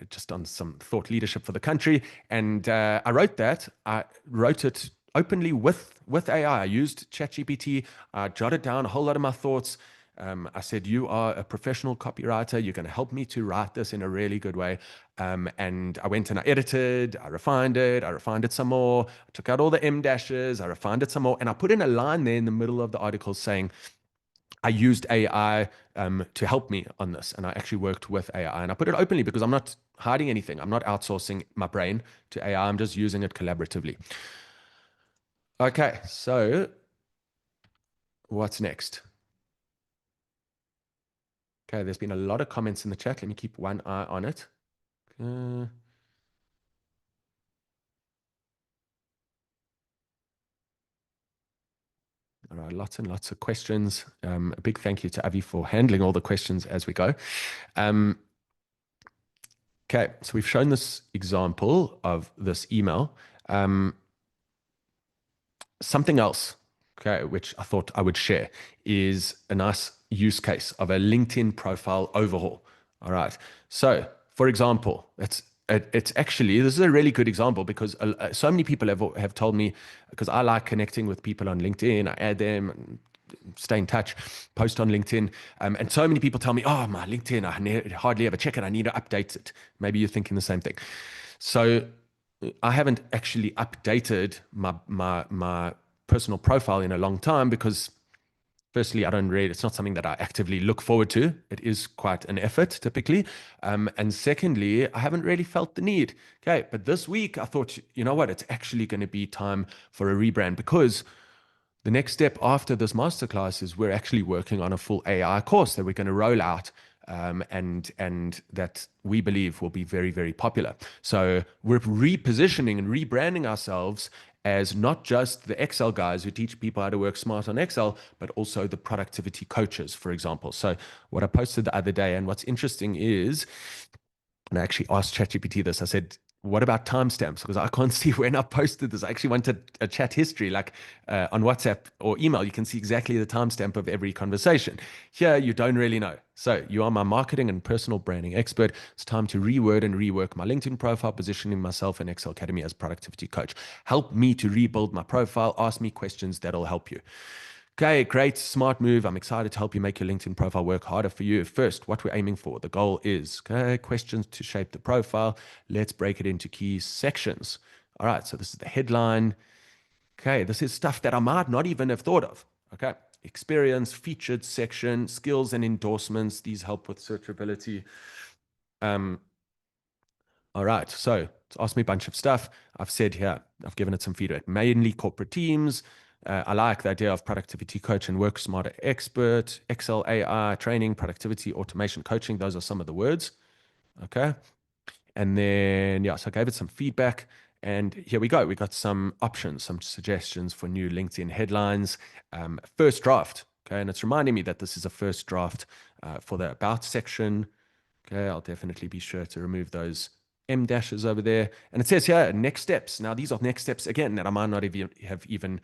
just on some thought leadership for the country, and I wrote that. I wrote it openly with AI. I used ChatGPT. I jotted down a whole lot of my thoughts. I said, you are a professional copywriter. You're going to help me to write this in a really good way. And I went and I edited, I refined it some more. I took out all the M dashes, I refined it some more. And I put in a line there in the middle of the article saying, I used AI to help me on this. And I actually worked with AI. And I put it openly because I'm not hiding anything. I'm not outsourcing my brain to AI. I'm just using it collaboratively. Okay, so what's next? Okay, there's been a lot of comments in the chat. Let me keep one eye on it. All right, lots and lots of questions. A big thank you to Avi for handling all the questions as we go. Okay, so we've shown this example of this email. Something else, okay, which I thought I would share, is a nice use case of a LinkedIn profile overhaul. All right. So, for example, it's actually, this is a really good example because so many people have told me, because I like connecting with people on LinkedIn, I add them, stay in touch, post on LinkedIn. And so many people tell me, oh, my LinkedIn, I hardly ever check it. I need to update it. Maybe you're thinking the same thing. So I haven't actually updated my personal profile in a long time because, firstly, I don't read. It's not something that I actively look forward to. It is quite an effort typically. And secondly, I haven't really felt the need. Okay, but this week I thought, you know what? It's actually going to be time for a rebrand, because the next step after this masterclass is we're actually working on a full AI course that we're going to roll out, and that we believe will be very, very popular. So we're repositioning and rebranding ourselves as not just the Excel guys who teach people how to work smart on Excel, but also the productivity coaches, for example. So what I posted the other day, and what's interesting is, and I actually asked ChatGPT this, I said, what about timestamps? Because I can't see when I posted this. I actually wanted a chat history, like on WhatsApp or email. You can see exactly the timestamp of every conversation. Here, you don't really know. So you are my marketing and personal branding expert. It's time to reword and rework my LinkedIn profile, positioning myself in Excel Academy as productivity coach. Help me to rebuild my profile. Ask me questions that'll help you. Okay, great, smart move. I'm excited to help you make your LinkedIn profile work harder for you. First, what we're aiming for. The goal is, okay, questions to shape the profile. Let's break it into key sections. All right, so this is the headline. Okay, this is stuff that I might not even have thought of. Okay, experience, featured section, skills and endorsements. These help with searchability. Um, all right, so it's asked me a bunch of stuff. I've said here, I've given it some feedback, mainly corporate teams. I like the idea of productivity coach and work smarter expert, Excel, AI, training, productivity, automation, coaching. Those are some of the words. Okay. And then, yeah, so I gave it some feedback. And here we go. We got some options, some suggestions for new LinkedIn headlines. First draft. Okay. And it's reminding me that this is a first draft for the about section. Okay. I'll definitely be sure to remove those M dashes over there. And it says here, next steps. Now, these are next steps again that I might not have even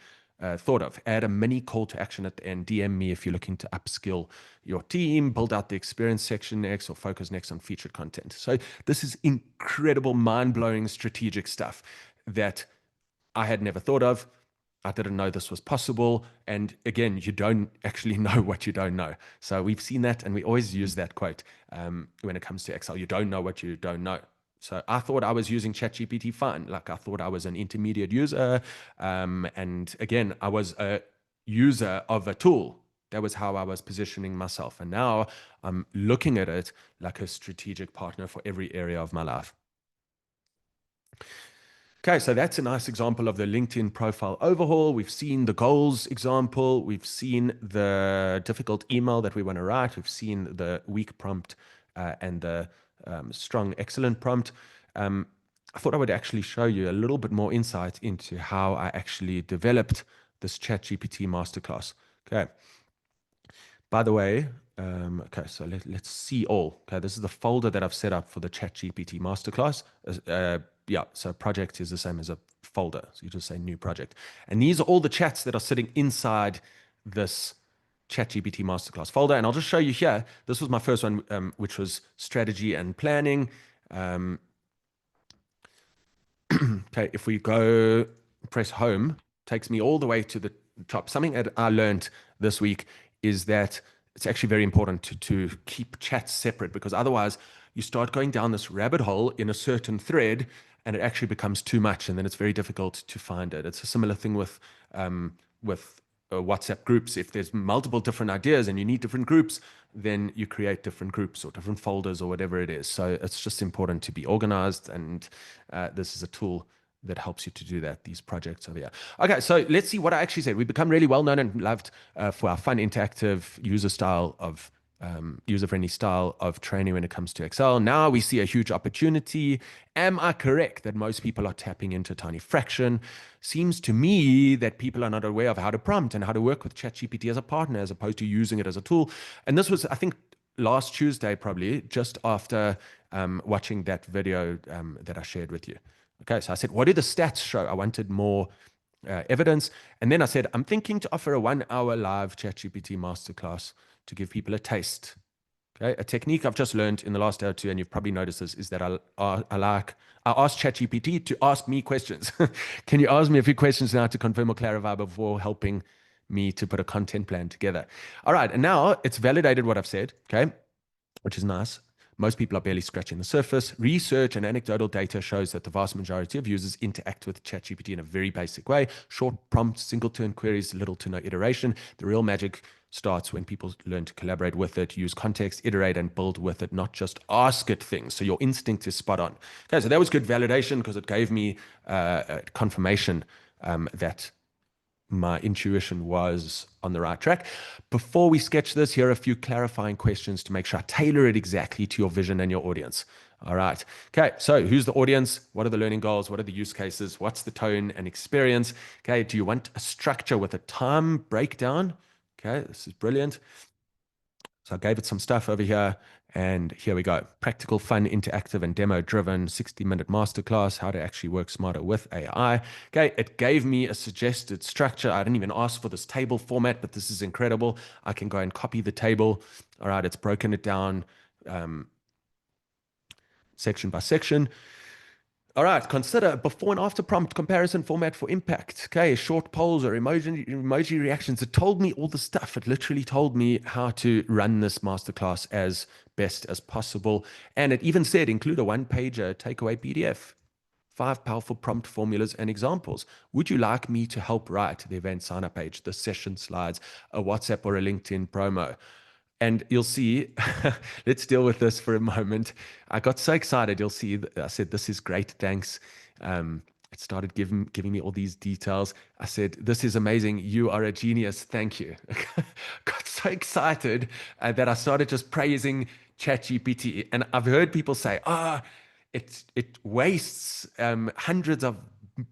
thought of. Add a mini call to action at the end. DM me if you're looking to upskill your team, build out the experience section next, or focus next on featured content. So this is incredible, mind-blowing strategic stuff that I had never thought of. I didn't know this was possible. And again, you don't actually know what you don't know. So we've seen that, and we always use that quote when it comes to Excel. You don't know what you don't know. So I thought I was using ChatGPT fine. Like I thought I was an intermediate user. And again, I was a user of a tool. That was how I was positioning myself. And now I'm looking at it like a strategic partner for every area of my life. Okay, so that's a nice example of the LinkedIn profile overhaul. We've seen the goals example. We've seen the difficult email that we want to write. We've seen the weak prompt and the strong, excellent prompt. I thought I would actually show you a little bit more insight into how I actually developed this ChatGPT masterclass. Okay. By the way, okay, so let's see all. Okay, this is the folder that I've set up for the ChatGPT masterclass. Yeah, so project is the same as a folder. So you just say new project. And these are all the chats that are sitting inside this ChatGPT masterclass folder. And I'll just show you here. This was my first one, which was strategy and planning. Okay, if we go press home, takes me all the way to the top. Something that I learned this week is that it's actually very important to keep chats separate, because otherwise you start going down this rabbit hole in a certain thread and it actually becomes too much, and then it's very difficult to find it. It's a similar thing with WhatsApp groups. If there's multiple different ideas and you need different groups, then you create different groups or different folders or whatever it is. So it's just important to be organized, and this is a tool that helps you to do that, these projects over here. Okay, so let's see what I actually said. We've become really well known and loved for our fun, interactive user style of user-friendly style of training when it comes to Excel. Now we see a huge opportunity. Am I correct that most people are tapping into a tiny fraction? Seems to me that people are not aware of how to prompt and how to work with ChatGPT as a partner as opposed to using it as a tool. And this was, I think, last Tuesday, probably just after watching that video that I shared with you. Okay, so I said, what do the stats show? I wanted more evidence. And then I said, I'm thinking to offer a 1 hour live ChatGPT masterclass to give people a taste. Okay, a technique I've just learned in the last day or two, and you've probably noticed this, is that I ask ChatGPT to ask me questions. Can you ask me a few questions now to confirm or clarify before helping me to put a content plan together? All right, and now it's validated what I've said, okay, which is nice. Most people are barely scratching the surface. Research and anecdotal data shows that the vast majority of users interact with ChatGPT in a very basic way. Short prompts, single-turn queries, little to no iteration. The real magic starts when people learn to collaborate with it, use context, iterate, and build with it, not just ask it things. So your instinct is spot on. Okay, so that was good validation because it gave me confirmation that my intuition was on the right track. Before we sketch this, here are a few clarifying questions to make sure I tailor it exactly to your vision and your audience. All right. Okay. So who's the audience? What are the learning goals? What are the use cases? What's the tone and experience? Okay. Do you want a structure with a time breakdown? Okay. This is brilliant. So I gave it some stuff over here, and here we go. Practical, fun, interactive, and demo-driven 60-minute masterclass, how to actually work smarter with AI. Okay, it gave me a suggested structure. I didn't even ask for this table format, but this is incredible. I can go and copy the table. All right, it's broken it down section by section. All right, consider a before and after prompt comparison format for impact. Okay, short polls or emoji reactions. It told me all the stuff. It literally told me how to run this masterclass as best as possible. And it even said include a one-pager takeaway PDF, 5 powerful prompt formulas and examples. Would you like me to help write the event sign-up page, the session slides, a WhatsApp or a LinkedIn promo? And you'll see, let's deal with this for a moment. I got so excited. You'll see, I said, this is great. Thanks. It started giving me all these details. I said, this is amazing. You are a genius. Thank you. Got so excited that I started just praising ChatGPT. And I've heard people say, it wastes hundreds of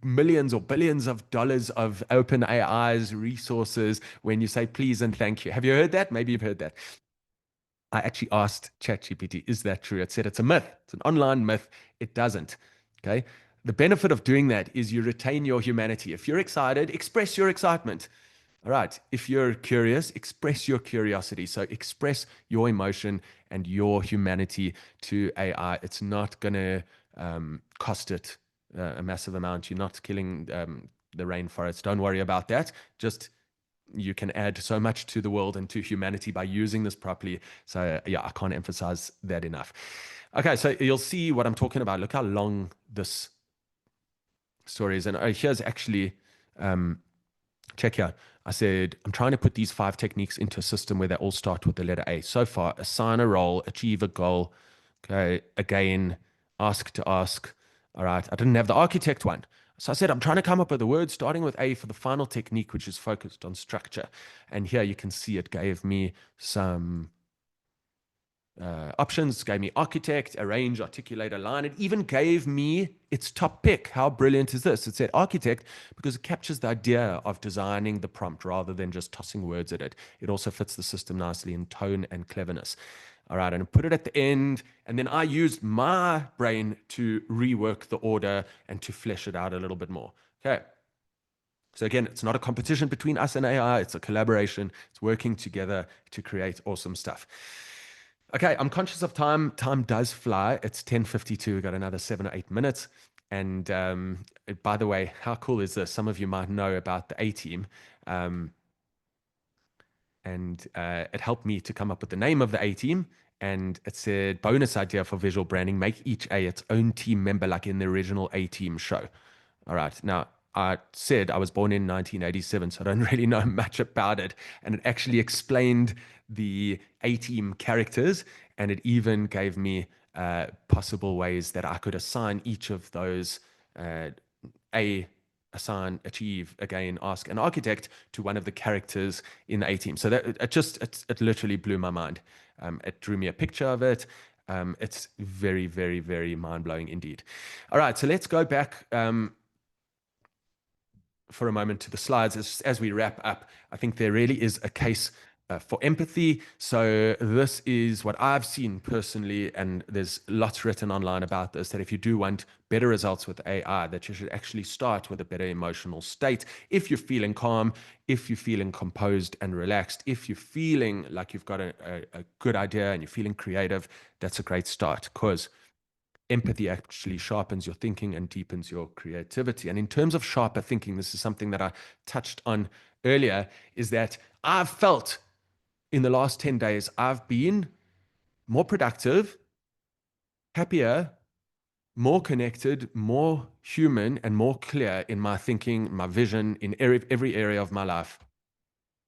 millions or billions of dollars of open AI's resources when you say please and thank you. Have you heard that? Maybe you've heard that. I actually asked ChatGPT, is that true? It said it's a myth. It's an online myth. It doesn't. Okay. The benefit of doing that is you retain your humanity. If you're excited, express your excitement. All right. If you're curious, express your curiosity. So express your emotion and your humanity to AI. It's not going to cost it a massive amount. You're not killing the rainforest. Don't worry about that. Just you can add so much to the world and to humanity by using this properly. So yeah, I can't emphasize that enough. Okay, so you'll see what I'm talking about. Look how long this story is. And here's actually, check here. I said, I'm trying to put these 5 techniques into a system where they all start with the letter A. So far, assign a role, achieve a goal. Okay, again, ask to ask. All right, I didn't have the architect one. So I said, I'm trying to come up with a word starting with A for the final technique, which is focused on structure. And here you can see it gave me some options, gave me architect, arrange, articulate, align. It even gave me its top pick. How brilliant is this? It said architect because it captures the idea of designing the prompt rather than just tossing words at it. It also fits the system nicely in tone and cleverness. All right, and put it at the end. And then I used my brain to rework the order and to flesh it out a little bit more. Okay. So again, it's not a competition between us and AI. It's a collaboration. It's working together to create awesome stuff. Okay, I'm conscious of time. Time does fly. It's 10:52. We've got another 7 or 8 minutes. And by the way, how cool is this? Some of you might know about the A team. And it helped me to come up with the name of the A team. And it said, bonus idea for visual branding, make each A its own team member, like in the original A team show. All right. Now, I said I was born in 1987, so I don't really know much about it. And it actually explained the A team characters, and it even gave me possible ways that I could assign each of those assign, achieve, again, ask, an architect to one of the characters in the A team. So that it literally blew my mind. It drew me a picture of it. It's very, very, very mind blowing indeed. All right, so let's go back for a moment to the slides as we wrap up. I think there really is a case for empathy. So this is what I've seen personally, and there's lots written online about this, that if you do want better results with AI, that you should actually start with a better emotional state. If you're feeling calm, if you're feeling composed and relaxed, if you're feeling like you've got a good idea and you're feeling creative, that's a great start, because empathy actually sharpens your thinking and deepens your creativity. And in terms of sharper thinking, this is something that I touched on earlier, is that I've felt in the last 10 days, I've been more productive, happier, more connected, more human, and more clear in my thinking, my vision, in every area of my life.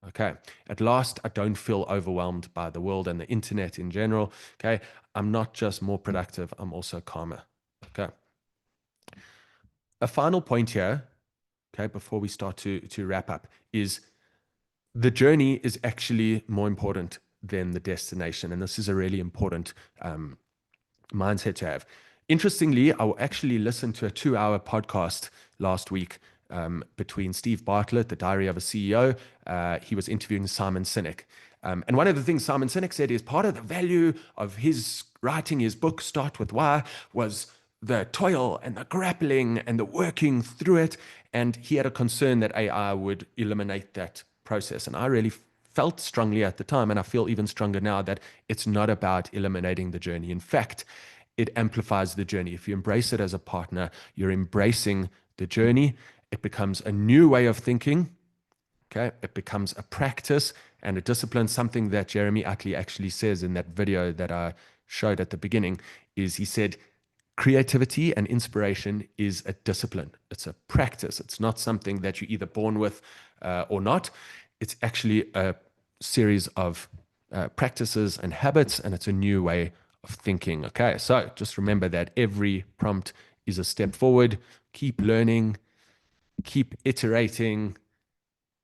Okay. At last, I don't feel overwhelmed by the world and the internet in general. Okay. I'm not just more productive, I'm also calmer. Okay. A final point here, okay, before we start to wrap up, is the journey is actually more important than the destination. And this is a really important mindset to have. Interestingly, I actually listened to a 2-hour podcast last week between Steve Bartlett, the Diary of a CEO. He was interviewing Simon Sinek. And one of the things Simon Sinek said is part of the value of his writing his book, Start With Why, was the toil and the grappling and the working through it. And he had a concern that AI would eliminate that process. And I really felt strongly at the time, and I feel even stronger now, that it's not about eliminating the journey. In fact, it amplifies the journey. If you embrace it as a partner, you're embracing the journey. It becomes a new way of thinking. Okay, it becomes a practice and a discipline. Something that Jeremy Utley actually says in that video that I showed at the beginning is he said, creativity and inspiration is a discipline. It's a practice. It's not something that you're either born with or not. It's actually a series of practices and habits, and it's a new way of thinking. Okay, so just remember that every prompt is a step forward. Keep learning, keep iterating,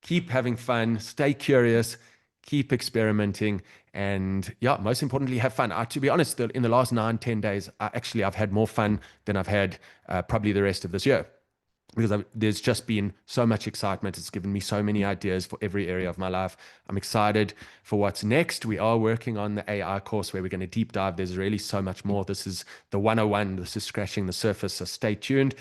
keep having fun, stay curious, keep experimenting, and yeah, most importantly, have fun. To be honest, in the last 9, 10 days, I've had more fun than I've had probably the rest of this year, because there's just been so much excitement. It's given me so many ideas for every area of my life. I'm excited for what's next. We are working on the AI course where we're going to deep dive. There's really so much more. This is the 101. This is scratching the surface, so stay tuned.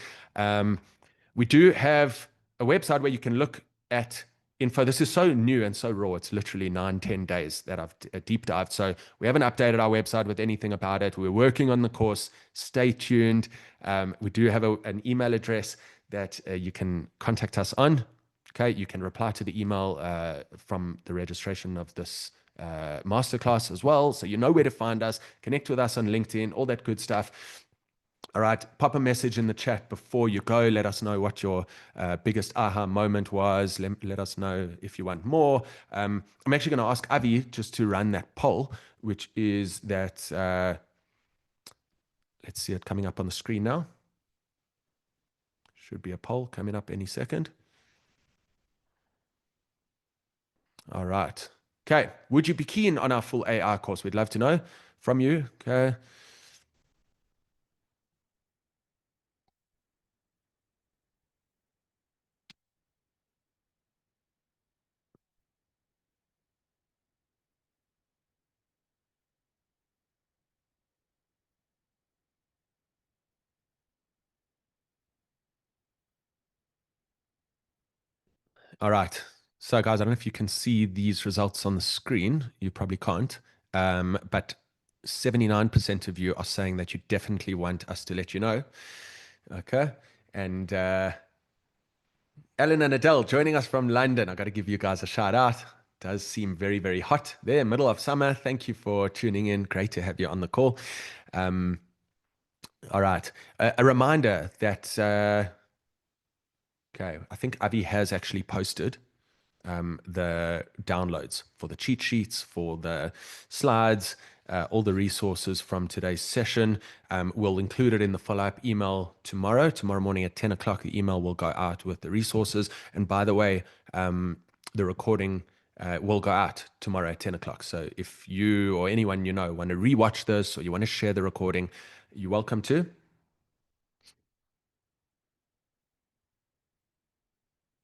We do have a website where you can look at info. This is so new and so raw. It's literally 9, 10 days that I've deep dived. So we haven't updated our website with anything about it. We're working on the course. Stay tuned. We do have an email address that you can contact us on. Okay, you can reply to the email from the registration of this masterclass as well. So you know where to find us. Connect with us on LinkedIn, all that good stuff. All right, pop a message in the chat before you go. Let us know what your biggest aha moment was. Let us know if you want more. I'm actually going to ask Avi just to run that poll, which is that, let's see it coming up on the screen now. Should be a poll coming up any second. All right. Okay. Would you be keen on our full AI course? We'd love to know from you. Okay. All right. So, guys, I don't know if you can see these results on the screen. You probably can't. But 79% of you are saying that you definitely want us to let you know. Okay. And Ellen and Adele joining us from London. I got to give you guys a shout out. Does seem very, very hot there, middle of summer. Thank you for tuning in. Great to have you on the call. All right. A reminder that, okay, I think Avi has actually posted the downloads for the cheat sheets, for the slides, all the resources from today's session. We'll include it in the follow-up email tomorrow. Tomorrow morning at 10 o'clock, the email will go out with the resources. And by the way, the recording will go out tomorrow at 10 o'clock. So if you or anyone you know want to rewatch this or you want to share the recording, you're welcome to.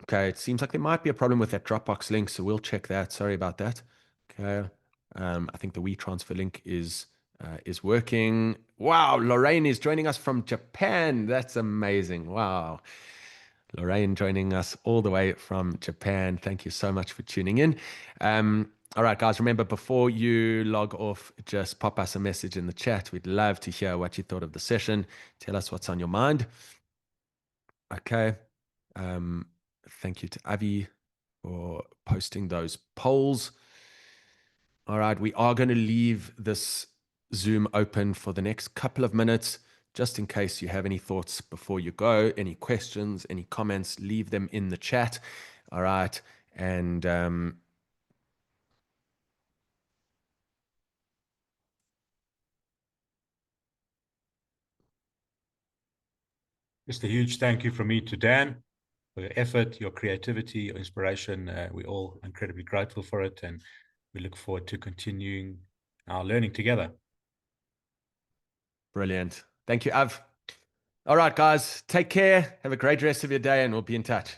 Okay, it seems like there might be a problem with that Dropbox link, so we'll check that. Sorry about that. Okay, I think the WeTransfer link is working. Wow, Lorraine is joining us from Japan. That's amazing. Wow, Lorraine joining us all the way from Japan. Thank you so much for tuning in. All right, guys, remember before you log off, just pop us a message in the chat. We'd love to hear what you thought of the session. Tell us what's on your mind. Okay. Thank you to Avi for posting those polls. All right, we are going to leave this Zoom open for the next couple of minutes, just in case you have any thoughts before you go, any questions, any comments, leave them in the chat. All right, and just a huge thank you from me to Dan for your effort, your creativity, your inspiration. We're all incredibly grateful for it, and we look forward to continuing our learning together. Brilliant. Thank you, Av. All right, guys, take care. Have a great rest of your day, and we'll be in touch.